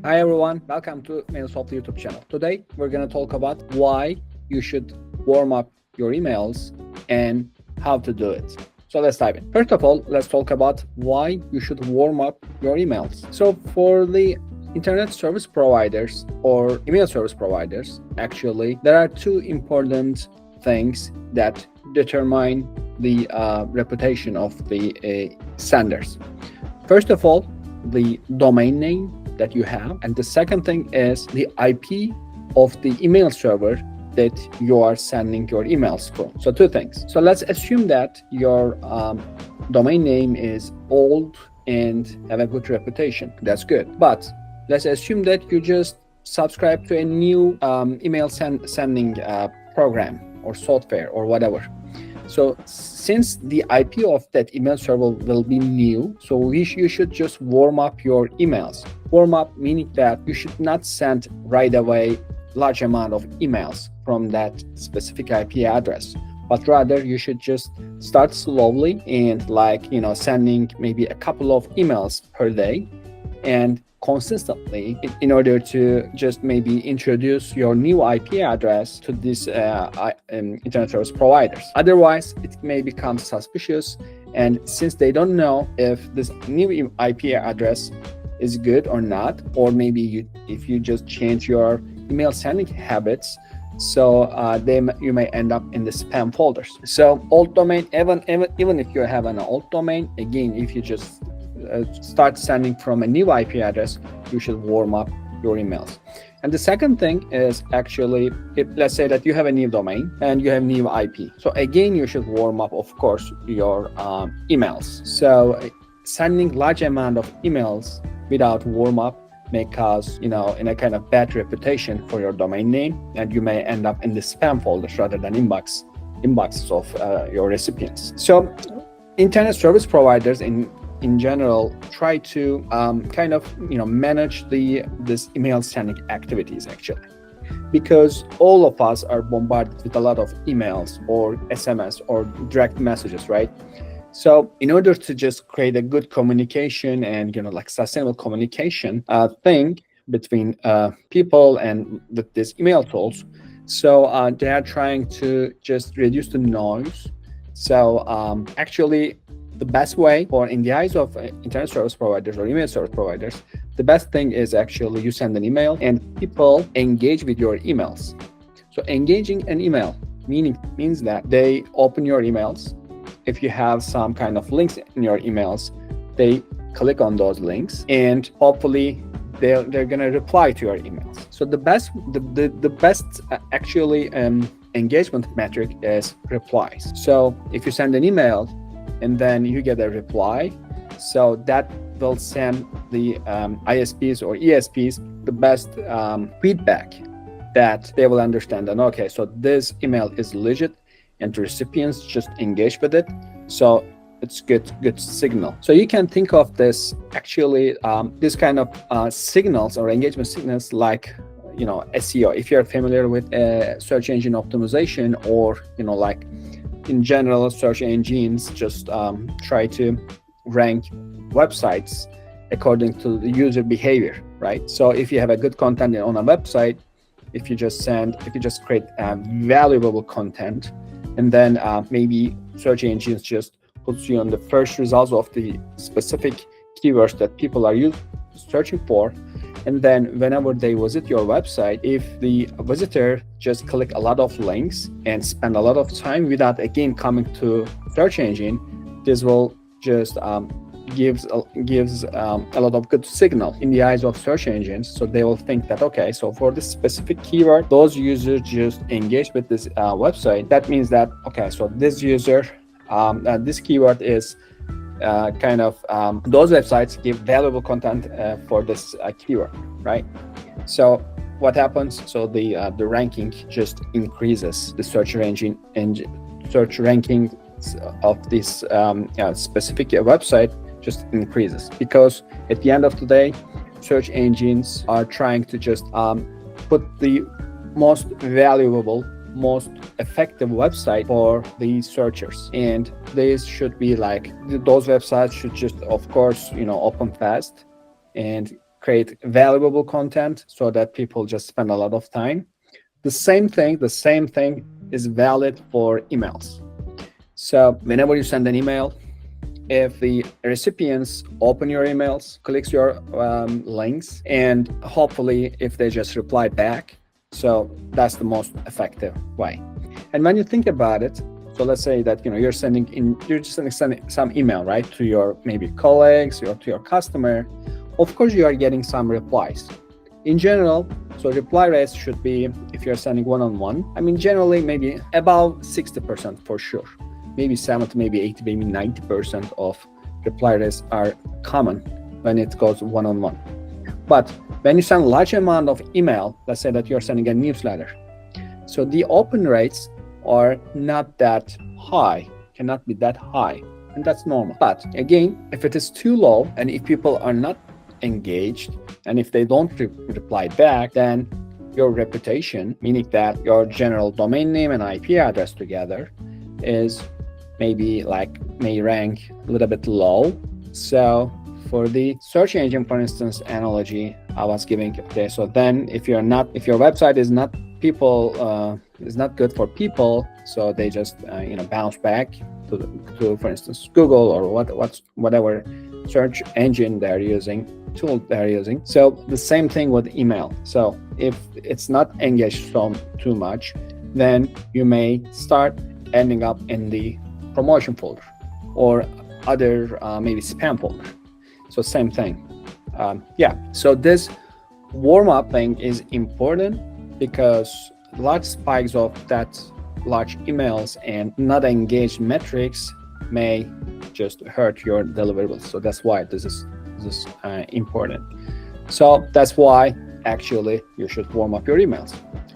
Hi everyone, welcome to Mailsoftly YouTube channel. Today we're going to talk about why you should warm up your emails and how to do it. So let's dive in. First of all, let's talk about why you should warm up your emails. So for the internet service providers or email service providers, actually, there are two important things that determine the reputation of the senders. First of all, the domain name that you have, and the second thing is the IP of the email server that you are sending your emails from. So two things. So let's assume that your domain name is old and have a good reputation. That's good. But let's assume that you just subscribe to a new email sending program or software or whatever. So since the IP of that email server will be new, so you should just warm up your emails. Warm up meaning that you should not send right away large amount of emails from that specific IP address, but rather you should just start slowly and sending maybe a couple of emails per day and consistently in order to just maybe introduce your new IP address to these internet service providers. Otherwise, it may become suspicious, and since they don't know if this new IP address is good or not, or maybe if you just change your email sending habits, so you may end up in the spam folders. So old domain, even if you have an old domain, again, if you just start sending from a new IP address, you should warm up your emails. And the second thing is actually, let's say that you have a new domain and you have new IP. So again, you should warm up, of course, your emails. So sending large amount of emails without warm up may cause, in a kind of bad reputation for your domain name, and you may end up in the spam folders rather than inboxes of your recipients. So internet service providers in general try to manage this email sending activities actually, because all of us are bombarded with a lot of emails or SMS or direct messages, right? So in order to just create a good communication and sustainable communication thing between people and with these email tools, so they are trying to just reduce the noise. So actually, the best way, or in the eyes of internet service providers or email service providers, the best thing is actually you send an email and people engage with your emails. So engaging an email means that they open your emails. If you have some kind of links in your emails, they click on those links and hopefully they're gonna reply to your emails. So the best actually engagement metric is replies. So if you send an email and then you get a reply, so that will send the ISPs or ESPs the best feedback that they will understand. And okay, so this email is legit and the recipients just engage with it, so it's good signal. So you can think of this actually this kind of signals or engagement signals like SEO. If you're familiar with search engine optimization, or in general, search engines just try to rank websites according to the user behavior, right? So if you have a good content on a website, if you just create valuable content, and then maybe search engines just puts you on the first results of the specific keywords that people are searching for. And then whenever they visit your website, if the visitor just click a lot of links and spend a lot of time without again coming to search engine, this will just gives a lot of good signal in the eyes of search engines. So they will think that, okay, so for this specific keyword, those users just engage with this website. That means that, okay, so this user, this keyword is those websites give valuable content for this keyword, right? So what happens? So the ranking just increases. The search ranking of this specific website just increases, because at the end of the day, search engines are trying to just put the most valuable, most effective website for the searchers, and these should be those websites should just, of course, open fast and create valuable content so that people just spend a lot of time. The same thing is valid for emails. So whenever you send an email, if the recipients open your emails, clicks your links, and hopefully if they just reply back, so that's the most effective way. And when you think about it, so let's say that you're just sending some email, right, to your maybe colleagues or to your customer. Of course, you are getting some replies. In general, so reply rates should be, if you're sending one-on-one, I mean, generally maybe about 60% for sure. Maybe 70, maybe 80, maybe 90% of reply rates are common when it goes one-on-one. But when you send a large amount of email, let's say that you're sending a newsletter, so the open rates are not that high, cannot be that high, and that's normal. But again, if it is too low and if people are not engaged and if they don't reply back, then your reputation, meaning that your general domain name and IP address together, is may rank a little bit low. So for the search engine, for instance, analogy I was giving there, so then if your website is not good for people, so they just bounce back to for instance Google or whatever search engine they're using, tool they're using. So the same thing with email. So if it's not engaged too much, then you may start ending up in the promotion folder or other maybe spam folder. So same thing. So this warm-up thing is important because large spikes of that large emails and not engaged metrics may just hurt your deliverables. So that's why this is important. So that's why actually you should warm up your emails.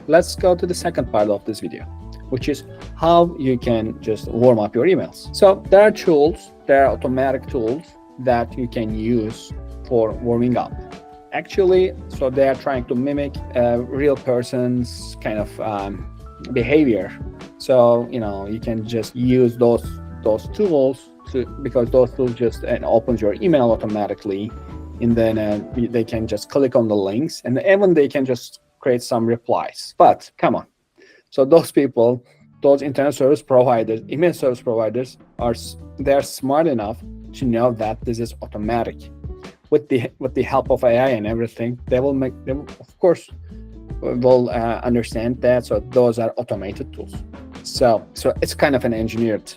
Let's go to the second part of this video, which is how you can just warm up your emails. So there are automatic tools that you can use for warming up. Actually, so they are trying to mimic a real person's kind of behavior. So you can just use those tools because those tools just opens your email automatically, and then they can just click on the links, and even they can just create some replies. But come on, so those people, those internet service providers, email service providers, they're smart enough to know that this is automatic. With the help of AI and everything, they will of course understand that. So those are automated tools. So it's kind of an engineered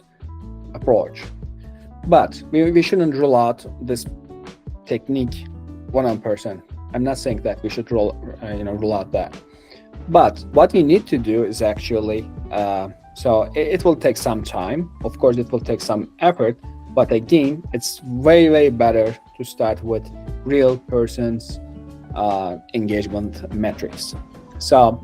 approach. But we shouldn't rule out this technique 100%. I'm not saying that we should rule out that. But what we need to do is actually, so it will take some time. Of course, it will take some effort. But again, it's way, way better to start with real person's engagement metrics. So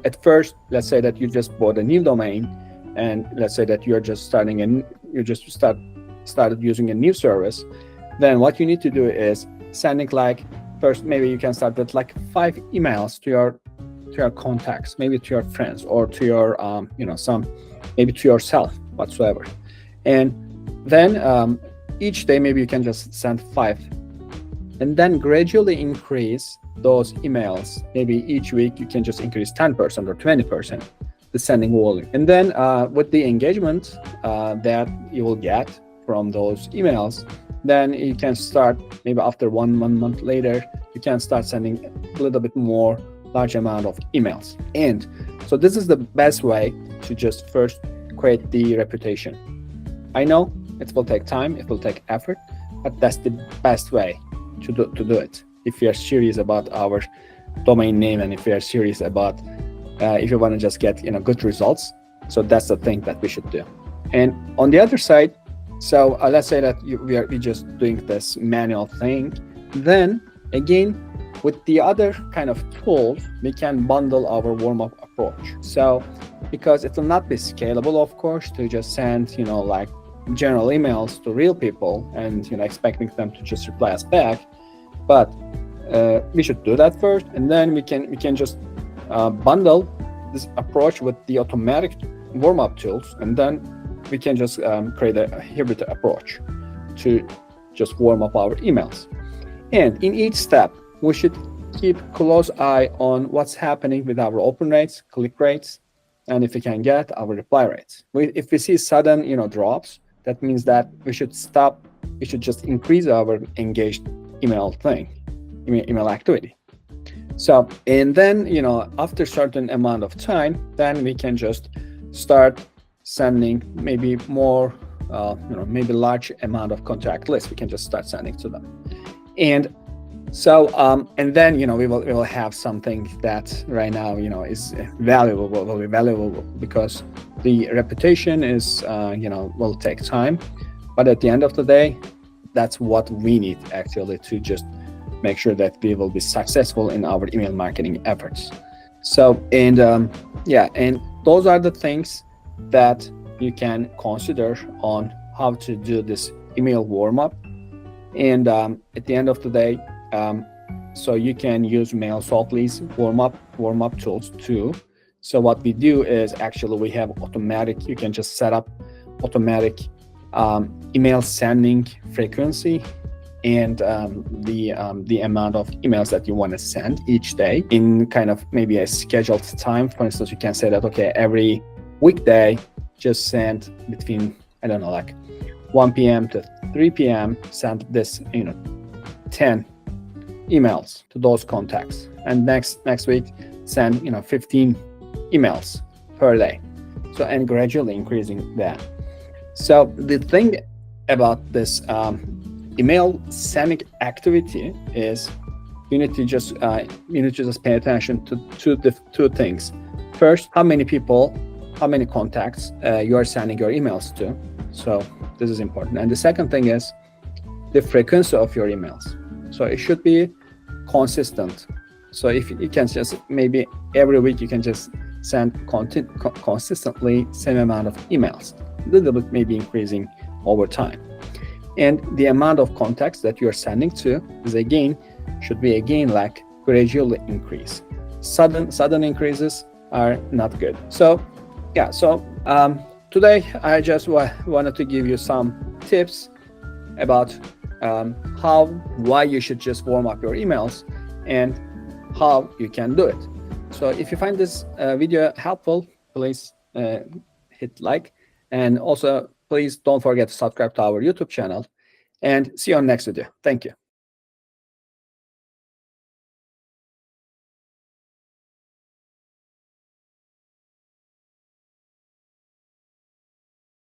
at first, let's say that you just bought a new domain, and let's say that you're just starting and you just started using a new service. Then what you need to do is sending first, maybe you can start with 5 emails to your contacts, maybe to your friends or to your maybe to yourself whatsoever. And then each day maybe you can just send 5, and then gradually increase those emails. Maybe each week you can just increase 10% or 20% the sending volume. And then with the engagement that you will get from those emails, then you can start maybe after one month later, you can start sending a little bit more large amount of emails. And so this is the best way to just first create the reputation. I know it will take time, it will take effort, but that's the best way to do it. If you are serious about our domain name and if you are serious about if you want to just get good results, so that's the thing that we should do. And on the other side, so let's say that we're just doing this manual thing, then again with the other kind of tools we can bundle our warm-up approach. So because it will not be scalable, of course, to just send general emails to real people and expecting them to just reply us back, but we should do that first, and then we can just bundle this approach with the automatic warm-up tools, and then we can just create a hybrid approach to just warm up our emails. And in each step, we should keep close eye on what's happening with our open rates, click rates, and if we can get our reply rates. If we see sudden, drops, that means that we should stop. We should just increase our engaged email activity. So, and then, after certain amount of time, then we can just start sending maybe more, maybe large amount of contact lists. We can just start sending to them. And so, and then, we will have something that right now, is valuable, will be valuable because the reputation is, will take time. But at the end of the day, that's what we need actually to just make sure that we will be successful in our email marketing efforts. So, and and those are the things that you can consider on how to do this email warm-up. And at the end of the day, so you can use Mailsoftly's warm-up tools too. So what we do is actually we have automatic. You can just set up automatic email sending frequency and the amount of emails that you want to send each day in kind of maybe a scheduled time. For instance, you can say that, okay, every weekday, just send between, I don't know, like 1 p.m. to 3 p.m., send this, 10 emails to those contacts. And next week, send, 15 emails per day. So, and gradually increasing that. So the thing about this email sending activity is you need to just pay attention to the two things. First, how many contacts you are sending your emails to. So this is important. And the second thing is the frequency of your emails. So it should be consistent. So if you can just maybe every week you can just send consistently same amount of emails, a little bit maybe increasing over time. And the amount of contacts that you're sending to should be like gradually increase. Sudden increases are not good. So yeah, so today I just wanted to give you some tips about why you should just warm up your emails and how you can do it. So if you find this video helpful, please hit like, and also please don't forget to subscribe to our YouTube channel, and see you on next video. Thank you.